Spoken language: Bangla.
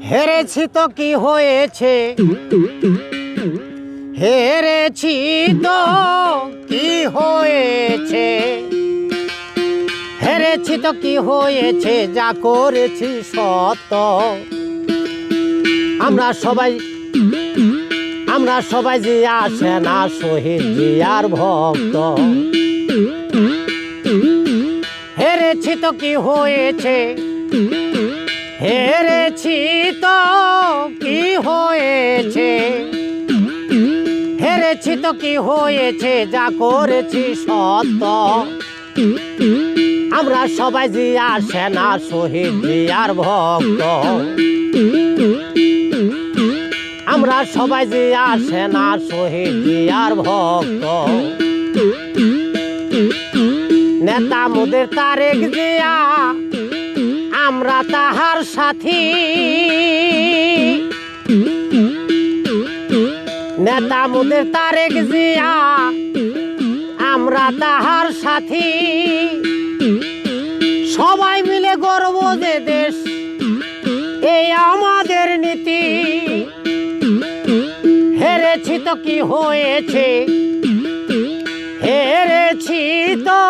হেরেছি তো কি হয়েছে, হেরেছি তো কি হয়েছে, হেরেছি তো কি হয়েছে, যা করেছি সত্য। আমরা সবাই জিয়া সেনা শহীদ জিয়ার ভক্ত। হেরেছি তো কি হয়েছে, হেরেছি তো কি হয়েছে, হেরেছি তো কি হয়েছে, যা করেছি সত্য। আমরা সবাই জিয়া সেনা শহীদ জিয়ার ভক্ত। আমরা সবাই জিয়া সেনা শহীদ জিয়ার ভক্ত। নেতা মোদের তারেক জিয়া, আমরা তাহার সাথী। নেতা মোদের তারেক জিয়া, আমরা তাহার সাথী। সবাই মিলে গর্ব যে দেশ, এই আমাদের নীতি। হেরেছি তো কি হয়েছে, হেরেছি তো